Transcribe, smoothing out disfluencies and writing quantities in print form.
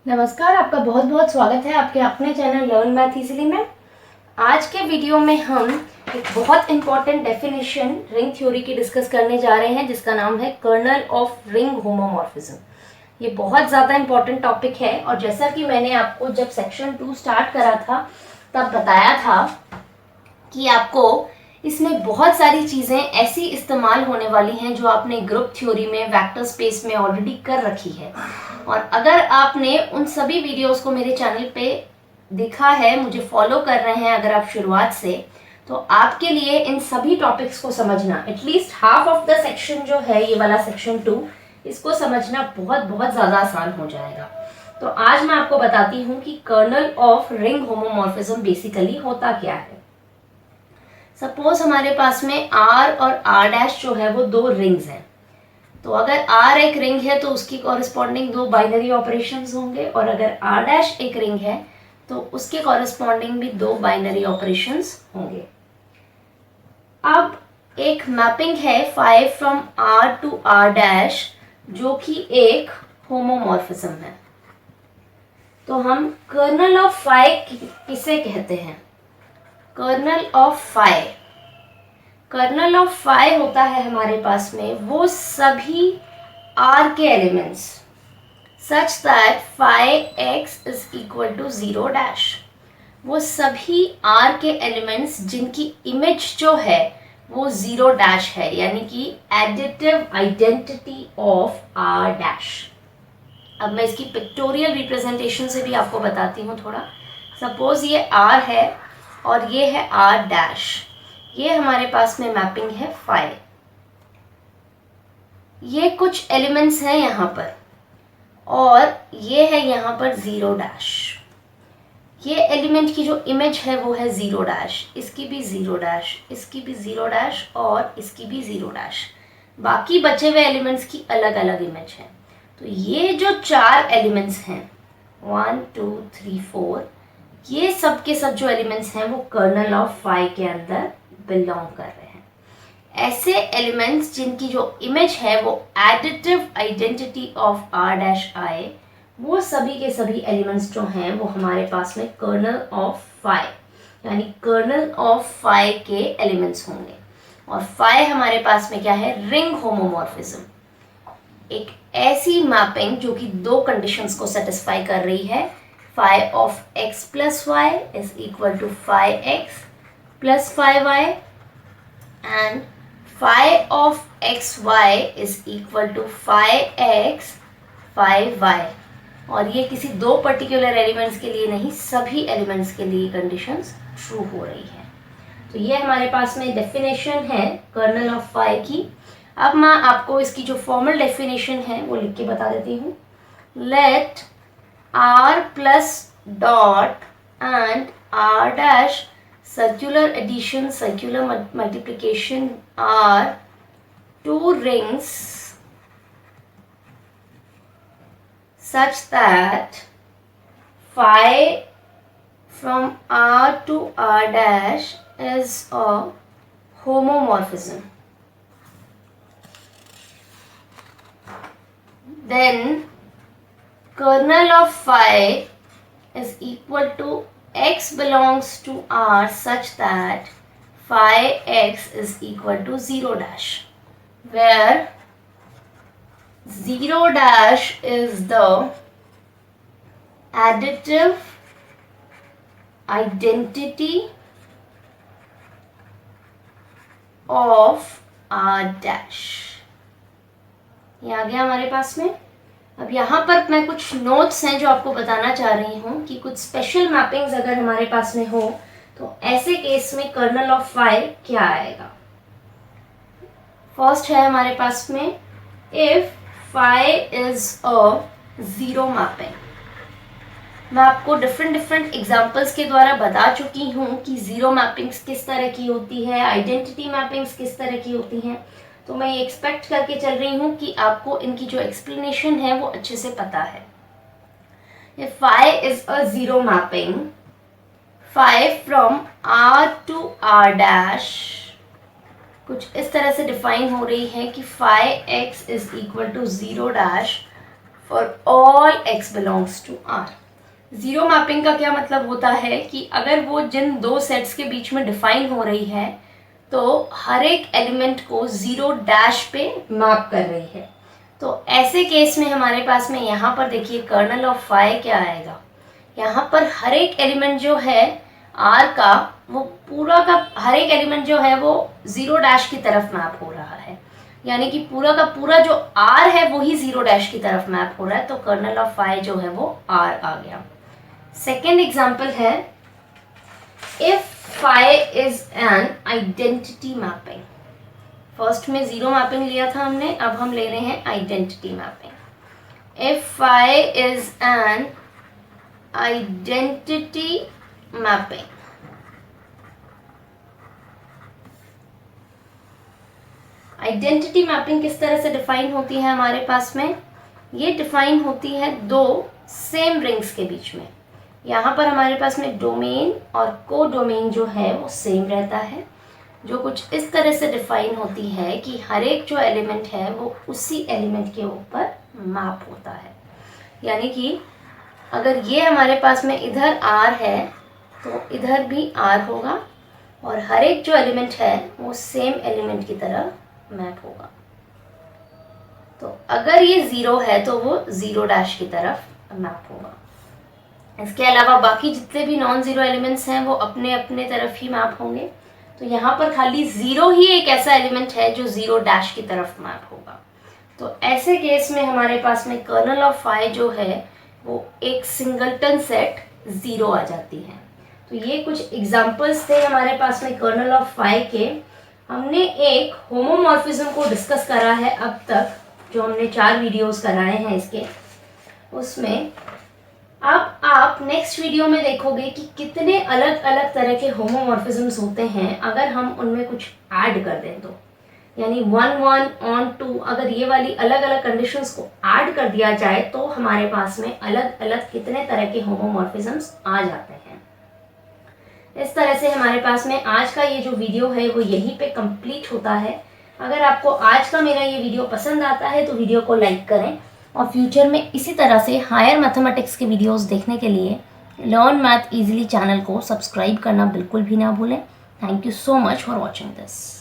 नमस्कार, आपका बहुत बहुत स्वागत है आपके अपने चैनल लर्न मैथ इजीली में। आज के वीडियो में हम एक बहुत इंपॉर्टेंट डेफिनेशन रिंग थ्योरी की डिस्कस करने जा रहे हैं जिसका नाम है कर्नल ऑफ रिंग होमोमॉर्फिज्म। ये बहुत ज़्यादा इंपॉर्टेंट टॉपिक है और जैसा कि मैंने आपको जब सेक्शन 2 स्टार्ट करा था तब बताया था कि आपको इसमें बहुत सारी चीज़ें ऐसी इस्तेमाल होने वाली हैं जो आपने ग्रुप थ्योरी में वेक्टर स्पेस में ऑलरेडी कर रखी है। और अगर आपने उन सभी वीडियोस को मेरे चैनल पे देखा है, मुझे फॉलो कर रहे हैं अगर आप शुरुआत से, तो आपके लिए इन सभी टॉपिक्स को समझना, at least half of the section जो है ये वाला सेक्शन 2, इसको समझना बहुत बहुत ज़्यादा आसान हो जाएगा। तो आज मैं आपको बताती हूँ कि kernel of ring homomorphism basically होता क्या है। सपोज हमारे पास में R और R' जो है वो दो रिंग्स हैं। तो अगर R एक रिंग है तो उसकी कॉरेस्पॉन्डिंग दो बाइनरी ऑपरेशंस होंगे, और अगर R' एक रिंग है तो उसके कॉरेस्पॉन्डिंग भी दो बाइनरी ऑपरेशंस होंगे। अब एक मैपिंग है phi from R to R' जो कि एक होमोमॉर्फिज्म है। तो हम कर्नल ऑफ फाई किसे कहते हैं? Kernel of phi, kernel of phi होता है हमारे पास में वो सभी R के elements such that phi x is equal to 0'। वो सभी R के एलिमेंट्स जिनकी इमेज जो है वो 0' है, यानी कि एडिटिव आइडेंटिटी ऑफ R'। अब मैं इसकी पिक्टोरियल रिप्रेजेंटेशन से भी आपको बताती हूँ थोड़ा। सपोज ये R है और ये है R', ये हमारे पास में मैपिंग है फाई। ये कुछ एलिमेंट्स हैं यहाँ पर और ये है यहाँ पर 0'। ये एलिमेंट की जो इमेज है वो है 0', इसकी भी 0', इसकी भी 0' और इसकी भी 0'। बाकी बचे हुए एलिमेंट्स की अलग अलग इमेज है। तो ये जो चार एलिमेंट्स हैं 1 2 3 4, ये सब के सब जो एलिमेंट्स हैं वो कर्नल ऑफ फाई के अंदर बिलोंग कर रहे हैं। ऐसे एलिमेंट्स जिनकी जो इमेज है वो एडिटिव आइडेंटिटी ऑफ R', वो सभी के सभी एलिमेंट्स जो हैं वो हमारे पास में कर्नल ऑफ फाई यानी कर्नल ऑफ फाई के एलिमेंट्स होंगे। और फाई हमारे पास में क्या है? रिंग होमोमॉर्फिज्म, एक ऐसी मैपिंग जो कि दो कंडीशंस को सेटिस्फाई कर रही है। Phi of x plus y is equal to phi x plus phi y, and phi of x y is equal to phi x phi y. और ये किसी दो पर्टिकुलर एलिमेंट्स के लिए नहीं, सभी एलिमेंट्स के लिए कंडीशंस ट्रू हो रही है। तो ये हमारे पास में डेफिनेशन है कर्नल ऑफ फाई की। अब मैं आपको इसकी जो फॉर्मल डेफिनेशन है वो लिख के बता देती हूँ। Let R plus dot and R' circular addition, circular multiplication are two rings such that phi from R to R' is a homomorphism. Then kernel of phi is equal to x belongs to R such that phi x is equal to 0', where 0' is the additive identity of R'। ये आ गया हमारे पास में। अब यहाँ पर मैं कुछ नोट्स हैं जो आपको बताना चाह रही हूँ कि कुछ स्पेशल मैपिंग्स अगर हमारे पास में हो तो ऐसे केस में कर्नल ऑफ फाई क्या आएगा। फर्स्ट है हमारे पास में if phi is a zero mapping. मैं आपको डिफरेंट एग्जांपल्स के द्वारा बता चुकी हूँ कि जीरो मैपिंग्स किस तरह की होती है, आइडेंटिटी मैपिंग्स किस तरह की होती हैं। तो मैं ये एक्सपेक्ट करके चल रही हूँ कि आपको इनकी जो एक्सप्लेनेशन है वो अच्छे से पता है। If phi is a zero mapping, phi from R to R' कुछ इस तरह से डिफाइन हो रही है कि phi x is equal to 0', और all x belongs to R। Zero mapping का क्या मतलब होता है कि अगर वो जिन दो सेट्स के बीच में डिफाइन हो रही है तो हर एक एलिमेंट को ज़ीरो डैश पे मैप कर रही है। तो ऐसे केस में हमारे पास में यहाँ पर देखिए कर्नल ऑफ फाई क्या आएगा, यहाँ पर हर एक एलिमेंट जो है R का वो पूरा का हर एक एलिमेंट जो है वो ज़ीरो डैश की तरफ मैप हो रहा है, यानी कि पूरा का पूरा जो R है वो ही ज़ीरो डैश की तरफ मैप हो रहा है। तो कर्नल ऑफ फाई जो है वो R आ गया। सेकेंड एग्जाम्पल है if phi is an identity mapping. First में ज़ीरो मैपिंग लिया था हमने, अब हम ले रहे हैं identity mapping. If phi is an identity mapping, identity mapping किस तरह से डिफाइन होती है हमारे पास में, ये डिफाइन होती है दो सेम रिंग्स के बीच में। यहाँ पर हमारे पास में डोमेन और को डोमेन जो है वो सेम रहता है, जो कुछ इस तरह से डिफाइन होती है कि हर एक जो एलिमेंट है वो उसी एलिमेंट के ऊपर मैप होता है। यानी कि अगर ये हमारे पास में इधर R है तो इधर भी R होगा और हर एक जो एलिमेंट है वो सेम एलिमेंट की तरह मैप होगा। तो अगर ये ज़ीरो है तो वो ज़ीरो डैश की तरफ मैप होगा। इसके अलावा बाकी जितने भी नॉन ज़ीरो एलिमेंट्स हैं वो अपने अपने तरफ ही मैप होंगे। तो यहाँ पर खाली ज़ीरो ही एक ऐसा एलिमेंट है जो ज़ीरो डैश की तरफ मैप होगा। तो ऐसे केस में हमारे पास में कर्नल ऑफ फाई जो है वो एक सिंगलटन सेट ज़ीरो आ जाती है। तो ये कुछ एग्जाम्पल्स थे हमारे पास में कर्नल ऑफ फाई के। हमने एक होमोमॉर्फिज्म को डिस्कस करा है अब तक, जो हमने 4 वीडियोस कराए हैं इसके, उसमें अब आप नेक्स्ट वीडियो में देखोगे कि कितने अलग अलग तरह के होमोमॉर्फिज्म्स होते हैं अगर हम उनमें कुछ ऐड कर दें तो। यानी 1 1 on 2 अगर ये वाली अलग अलग कंडीशंस को ऐड कर दिया जाए तो हमारे पास में अलग अलग कितने तरह के होमोमॉर्फिज्म्स आ जाते हैं। इस तरह से हमारे पास में आज का ये जो वीडियो है वो यहीं पे कंप्लीट होता है। अगर आपको आज का मेरा ये वीडियो पसंद आता है तो वीडियो को लाइक करें और फ्यूचर में इसी तरह से हायर मैथमेटिक्स के वीडियोस देखने के लिए लर्न मैथ इजीली चैनल को सब्सक्राइब करना बिल्कुल भी ना भूलें। Thank you so much for watching this.